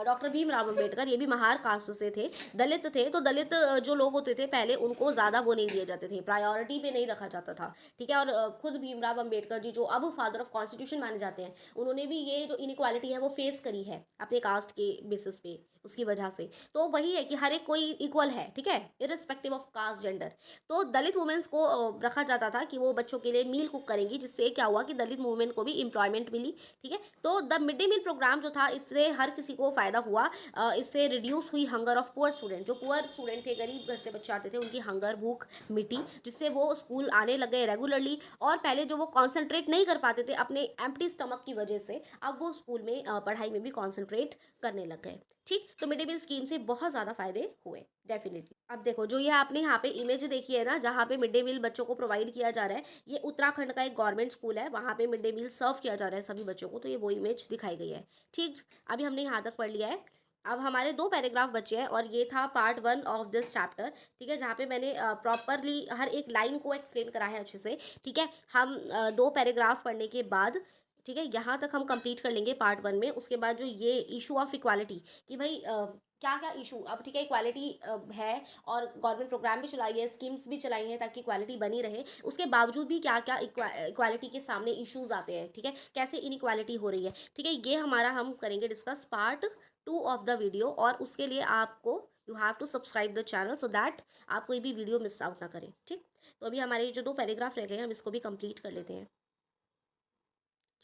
डॉक्टर भीमराव अंबेडकर, ये भी महार कास्ट से थे, दलित थे। तो दलित जो लोग होते थे पहले उनको ज़्यादा वो नहीं दिए जाते थे, प्रायोरिटी पे नहीं रखा जाता था, ठीक है। और खुद भीमराव अंबेडकर जी जो अब फादर ऑफ कॉन्स्टिट्यूशन माने जाते हैं, उन्होंने भी ये जो इनइक्वालिटी है वो फेस करी है अपने कास्ट के बेसिस पे, उसकी वजह से। तो वही है कि हर एक कोई इक्वल है, ठीक है, इरिस्पेक्टिव ऑफ कास्ट जेंडर। तो दलित वुमेन्स को रखा जाता था कि वो बच्चों के लिए मील कुक करेंगी, जिससे क्या हुआ कि दलित वुमेन को भी एम्प्लॉयमेंट मिली, ठीक है। तो the mid day meal programme जो था, इससे हर किसी को फ़ायदा हुआ। इससे रिड्यूस हुई हंगर ऑफ पुअर स्टूडेंट, जो पुअर स्टूडेंट थे, गरीब घर से बच्चे आते थे, उनकी हंगर भूख मिटी, जिससे वो स्कूल आने लग गए रेगुलरली। और पहले जो वो कॉन्सेंट्रेट नहीं कर पाते थे अपने एम्प्टी स्टमक की वजह से, अब वो स्कूल में पढ़ाई में भी कॉन्सेंट्रेट करने लग गए, ठीक। तो मिड डे मील स्कीम से बहुत ज़्यादा फायदे हुए डेफिनेटली। अब देखो जो ये आपने यहाँ पे इमेज देखी है ना, जहाँ पे मिड डे मील बच्चों को प्रोवाइड किया जा रहा है, ये उत्तराखंड का एक गवर्नमेंट स्कूल है, वहाँ पे मिड डे मील सर्व किया जा रहा है सभी बच्चों को। तो ये वो इमेज दिखाई गई है, ठीक। अभी हमने यहाँ तक पढ़ लिया है। अब हमारे 2 पैराग्राफ बचे हैं और ये था पार्ट 1 ऑफ दिस चैप्टर, ठीक है, जहाँ पे मैंने प्रॉपरली हर एक लाइन को एक्सप्लेन करा है अच्छे से, ठीक है। हम 2 पैराग्राफ पढ़ने के बाद, ठीक है, यहाँ तक हम कंप्लीट कर लेंगे पार्ट 1 में। उसके बाद जो ये इशू ऑफ इक्वालिटी कि भाई क्या क्या इशू, अब ठीक है इक्वालिटी है और गवर्नमेंट प्रोग्राम भी चलाई है, स्कीम्स भी चलाई हैं ताकि इक्वालिटी बनी रहे, उसके बावजूद भी क्या क्या इक्वालिटी के सामने इश्यूज आते हैं, ठीक है, कैसे इनइक्वालिटी हो रही है, ठीक है। ये हमारा हम करेंगे discuss part 2 of the video. और उसके लिए आपको you have to subscribe the channel so that आप कोई भी वीडियो मिस आउट ना करें, ठीक। तो अभी हमारे जो 2 पैराग्राफ रह गए हैं, हम इसको भी कंप्लीट कर लेते हैं।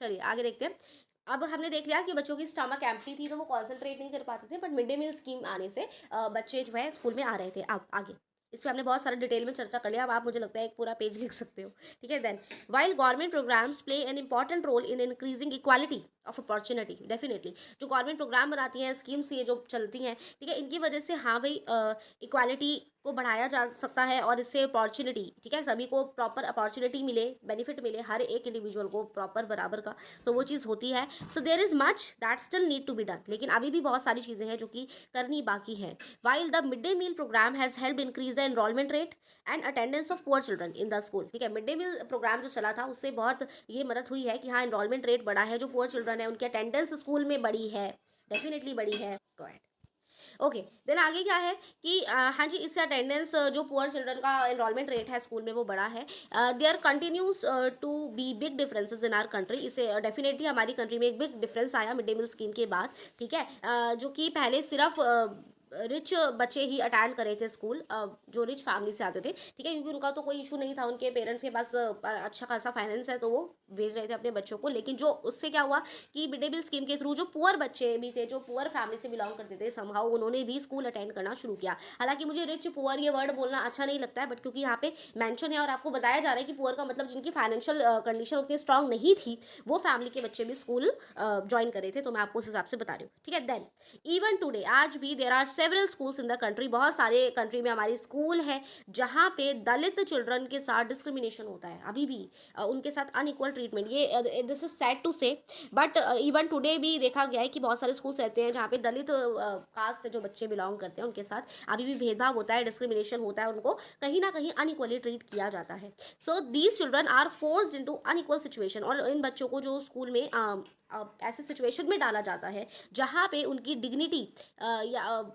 चलिए आगे देखते हैं। अब हमने देख लिया कि बच्चों की स्टमक एम्प्टी थी तो वो कॉन्सेंट्रेट नहीं कर पाते थे, but mid day meal scheme आने से बच्चे जो है स्कूल में आ रहे थे। अब आगे इस पर हमने बहुत सारे डिटेल में चर्चा कर लिया। अब आप मुझे लगता है एक पूरा पेज लिख सकते हो, ठीक है। Then while government programmes play an important role in increasing equality of opportunity, definitely जो गवर्नमेंट प्रोग्राम बनाती हैं, स्कीम्स ये जो चलती हैं, ठीक है, इनकी वजह से हाँ भाई इक्वालिटी को बढ़ाया जा सकता है और इससे अपॉर्चुनिटी, ठीक है, सभी को प्रॉपर अपॉर्चुनिटी मिले, बेनिफिट मिले हर एक इंडिविजुअल को प्रॉपर बराबर का, तो वो चीज़ होती है। So there is much that still need to be done, लेकिन अभी भी बहुत सारी चीज़ें हैं जो कि करनी बाकी हैं। While the mid day meal programme has help increase the enrolment rate and attendance of poor children in the school, ठीक है, मिड डे मील प्रोग्राम जो चला था उससे बहुत ये मदद हुई है कि हाँ एनरोलमेंट रेट बढ़ा है, जो पुअर चिल्ड्रन है उनकी अटेंडेंस स्कूल में बढ़ी है, डेफिनेटली बढ़ी है। Go ahead. ओके, देन आगे क्या है कि हाँ जी, इससे अटेंडेंस जो पुअर चिल्ड्रन का एनरोलमेंट रेट है स्कूल में वो बढ़ा है। There continues to be big differences in our country, इससे डेफिनेटली हमारी कंट्री में एक बिग डिफरेंस आया मिड डे मील स्कीम के बाद, ठीक है। जो कि पहले सिर्फ रिच बच्चे ही अटेंड करे थे स्कूल, जो रिच फैमिली से आते थे, ठीक है, क्योंकि उनका तो कोई इशू नहीं था, उनके पेरेंट्स के पास अच्छा खासा फाइनेंस है तो वो भेज रहे थे अपने बच्चों को। लेकिन जो उससे क्या हुआ कि मिड डे मील स्कीम के थ्रू जो पुअर बच्चे भी थे, जो पुअर फैमिली से बिलोंग करते थे, समहाउ उन्होंने भी स्कूल अटेंड करना शुरू किया। हालांकि मुझे रिच पुअर ये वर्ड बोलना अच्छा नहीं लगता है, बट क्योंकि यहाँ पे मेंशन है और आपको बताया जा रहा है कि पुअर का मतलब जिनकी फाइनेंशियल कंडीशन उतनी स्ट्रांग नहीं थी, वो फैमिली के बच्चे भी स्कूल ज्वाइन करे थे, तो मैं आपको उस हिसाब से बता रही हूँ, ठीक है। देन इवन टुडे, आज भी there are several schools in the country, बहुत सारे कंट्री में हमारी स्कूल है जहाँ पे दलित चिल्ड्रन के साथ डिस्क्रिमिनेशन होता है, अभी भी उनके साथ अनइक्वल ट्रीटमेंट, ये दिस इज सैड टू से, बट इवन टुडे भी देखा गया है कि बहुत सारे स्कूल्स ऐसे हैं जहाँ पे दलित कास्ट से जो बच्चे बिलोंग करते हैं उनके साथ अभी भी भेदभाव होता है, डिस्क्रिमिनेशन होता है, उनको कहीं ना कहीं अनइक्वली ट्रीट किया जाता है। So these children are forced into unequal situation, और इन बच्चों को जो स्कूल में ऐसे सिचुएशन में डाला जाता है जहाँ पे उनकी डिग्निटी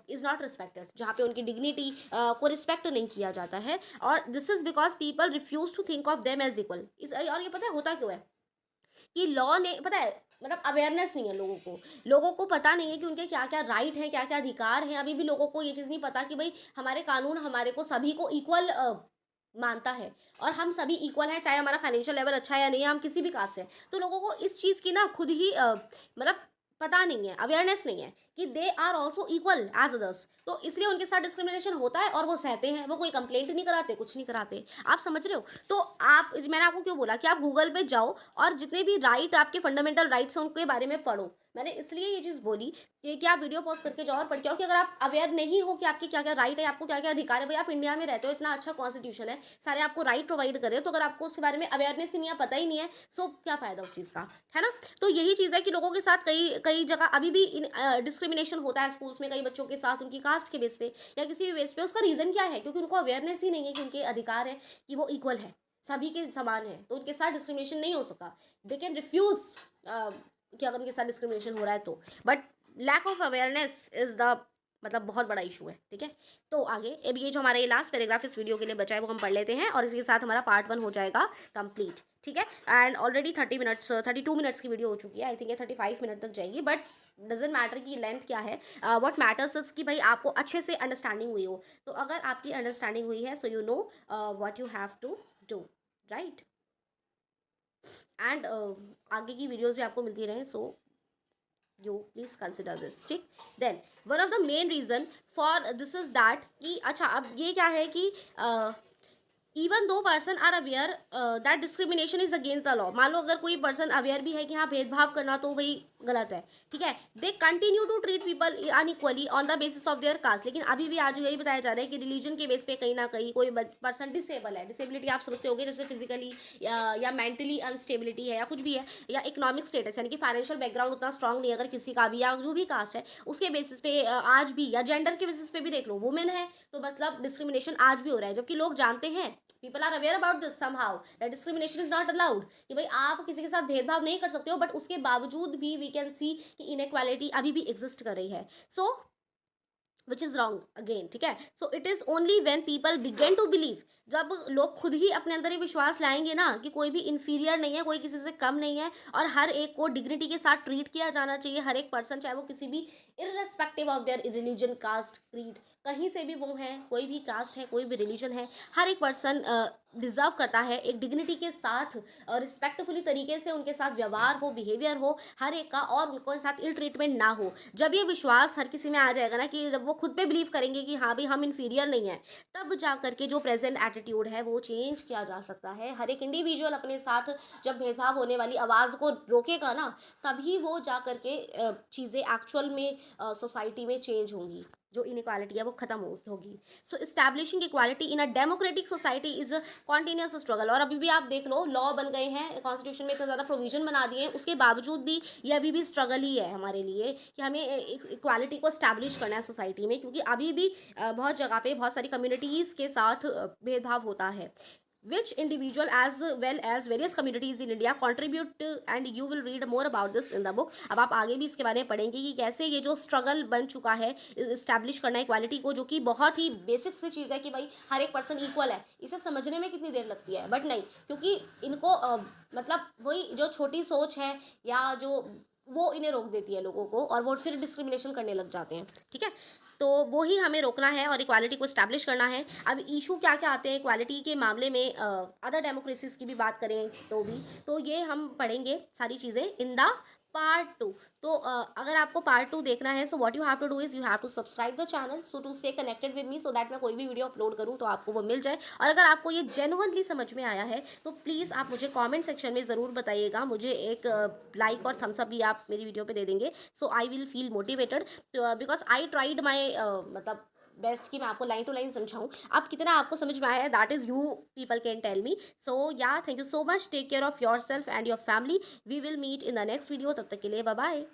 इज़ नॉट रिस्पेक्टेड, जहाँ पे उनकी डिग्निटी को रिस्पेक्ट नहीं किया जाता है, और this is because people refuse to think of them as equal. और ये पता है होता क्यों है कि लॉ ने, पता है, मतलब अवेयरनेस नहीं है लोगों को पता नहीं है कि उनके क्या क्या राइट हैं, क्या क्या अधिकार हैं। अभी भी लोगों को ये चीज़ नहीं पता कि भाई हमारे कानून हमारे को सभी को इक्वल मानता है, और हम सभी इक्वल हैं, चाहे हमारा फाइनेंशियल लेवल अच्छा है या नहीं है, हम किसी भी कास्ट से हैं। तो लोगों को इस चीज़ की ना खुद ही मतलब पता नहीं है, अवेयरनेस नहीं है कि they are also equal as others, तो इसलिए उनके साथ डिस्क्रिमिनेशन होता है और वो सहते हैं, वो कोई कंप्लेंट नहीं कराते, कुछ नहीं कराते। आप समझ रहे हो? तो मैंने आपको क्यों बोला कि आप गूगल पे जाओ और जितने भी राइट, आपके फंडामेंटल राइट्स हैं उनके बारे में पढ़ो, मैंने इसलिए ये चीज़ बोली कि आप वीडियो पॉज़ करके जाओ और पढ़ के आओ कि अगर आप अवेयर नहीं हो कि आपके क्या-क्या राइट है, आपको क्या-क्या अधिकार है, भई आप इंडिया में रहते हो, इतना अच्छा कॉन्स्टिट्यूशन है, सारे आपको राइट प्रोवाइड कर रहे हो, तो अगर आपको उसके बारे में अवेयरनेस ही नहीं है, पता ही नहीं है, सो क्या फ़ायदा उस चीज़ का, है ना? तो यही चीज़ है कि लोगों के साथ कई कई जगह अभी भी डिस्क्रिमिनेशन होता है स्कूल्स में कई बच्चों के साथ उनकी कास्ट के बेस पे या किसी भी बेस पे। उसका रीज़न क्या है? क्योंकि उनको अवेयरनेस ही नहीं है कि उनके अधिकार है, कि वो इक्वल है, सभी के समान है, तो उनके साथ डिस्क्रिमिनेशन नहीं हो सका। दे कैन रिफ्यूज़ कि अगर उनके साथ डिस्क्रिमिनेशन हो रहा है तो। But lack of awareness is the मतलब बहुत बड़ा इशू है, ठीक है? तो आगे अब ये जो हमारा ये लास्ट पैराग्राफ इस वीडियो के लिए बचा है वो हम पढ़ लेते हैं और इसके साथ हमारा पार्ट 1 हो जाएगा कंप्लीट, ठीक है? एंड ऑलरेडी 32 मिनट्स की वीडियो हो चुकी है, आई थिंक ये 35 मिनट तक जाएगी, बट डज़न्ट मैटर कि लेंथ क्या है। व्हाट मैटर्स इज़ कि भाई आपको अच्छे से अंडरस्टैंडिंग हुई हो। तो अगर आपकी अंडरस्टैंडिंग हुई है, so you know what you have to do, right? And आगे की वीडियोज़ भी आपको मिलती रहें, सो you please consider this, ठीक? then one of the main reason for this is that कि अच्छा अब ये क्या है कि even though person are aware that discrimination is against the law. मान लो अगर कोई पर्सन अवेयर भी है कि हाँ भेदभाव करना तो भाई गलत है, ठीक है, they continue to treat people unequally on the basis of their caste. लेकिन अभी भी आज यही बताया जा रहा है कि रिलीजन के बेस पे कहीं ना कहीं कोई पर्सन डिसेबल है, डिसेबिलिटी आप समझते होगे जैसे फिजिकली या मेंटली अनस्टेबिलिटी है या कुछ भी है, या इकोनॉमिक स्टेटस यानी कि फाइनेंशियल बैकग्राउंड उतना स्ट्रांग नहीं है अगर किसी का भी, या जो भी कास्ट है उसके बेसिस पे आज भी, या जेंडर के बेसिस पे भी देख लो, वुमेन है तो मतलब डिस्क्रिमिनेशन आज भी हो रहा है, जबकि लोग जानते हैं, people are aware about this somehow that discrimination is not allowed, कि भाई आप किसी के साथ भेदभाव नहीं कर सकते हो, बट उसके बावजूद भी वी कैन सी कि इनइक्वालिटी अभी भी एग्जिस्ट कर रही है। So which is wrong again, ठीक है? So it is only when people begin to believe, जब लोग खुद ही अपने अंदर ये विश्वास लाएंगे ना कि कोई भी इन्फीरियर नहीं है, कोई किसी से कम नहीं है, और हर एक को डिग्निटी के साथ ट्रीट किया जाना चाहिए, हर एक पर्सन, चाहे वो किसी भी irrespective of their religion, caste, creed, कहीं से भी वो है, कोई भी कास्ट है, कोई भी रिलीजन है, हर एक पर्सन डिज़र्व करता है एक डिग्निटी के साथ, रिस्पेक्टफुली तरीके से उनके साथ व्यवहार हो, बिहेवियर हो हर एक का, और उनको साथ इल ट्रीटमेंट ना हो। जब ये विश्वास हर किसी में आ जाएगा ना, कि जब वो खुद पे बिलीव करेंगे कि हाँ भाई हम इन्फीरियर नहीं है, तब जा करके जो प्रेजेंट एटीट्यूड है वो चेंज किया जा सकता है। हर एक इंडिविजुअल अपने साथ जब भेदभाव होने वाली आवाज़ को रोकेगा ना, तभी वो जा करके चीज़ें एक्चुअल में सोसाइटी में चेंज होंगी, जो इनइक्वालिटी है वो खत्म होगी। So establishing equality in a democratic society is a continuous struggle. और अभी भी आप देख लो, लॉ बन गए हैं, कॉन्स्टिट्यूशन में इतना ज़्यादा प्रोविजन बना दिए हैं, उसके बावजूद भी ये अभी भी स्ट्रगल ही है हमारे लिए कि हमें इक्वालिटी को इस्टेब्लिश करना है सोसाइटी में, क्योंकि अभी भी बहुत जगह पे बहुत सारी कम्युनिटीज़ के साथ भेदभाव होता है, which individual as well as various communities in India contribute and you will read more about this in the book। अब आप आगे भी इसके बारे में पढ़ेंगे कि कैसे ये जो स्ट्रगल बन चुका है इस्टेब्लिश करना इक्वालिटी को, जो कि बहुत ही बेसिक सी चीज़ है कि भाई हर एक पर्सन इक्वल है, इसे समझने में कितनी देर लगती है, बट नहीं, क्योंकि इनको मतलब वही जो छोटी सोच है या जो वो इन्हें रोक देती है लोगों को, और वो फिर डिस्क्रिमिनेशन करने लग जाते हैं, ठीक है? तो वो ही हमें रोकना है और इक्वालिटी को इस्टेब्लिश करना है। अब इशू क्या क्या आते हैं इक्वालिटी के मामले में, अदर डेमोक्रेसीज की भी बात करें तो भी, तो ये हम पढ़ेंगे सारी चीज़ें इन द पार्ट 2। तो अगर आपको पार्ट 2 देखना है, so what you have to do is you have to subscribe the channel, so to stay connected with me, so that मैं कोई भी वीडियो अपलोड करूँ तो आपको वो मिल जाए। और अगर आपको ये जेन्युइनली समझ में आया है तो प्लीज़ आप मुझे कमेंट सेक्शन में ज़रूर बताइएगा, मुझे एक लाइक और थम्स अप भी आप मेरी वीडियो पे दे देंगे, so I will feel motivated, because I tried my मतलब बेस्ट कि मैं आपको लाइन टू लाइन समझाऊँ। अब कितना आपको समझ में आया है, that is you people can tell me. So yeah thank you so much, take care of yourself and your family, we will meet in the next video, तब तक के लिए बाय बाय।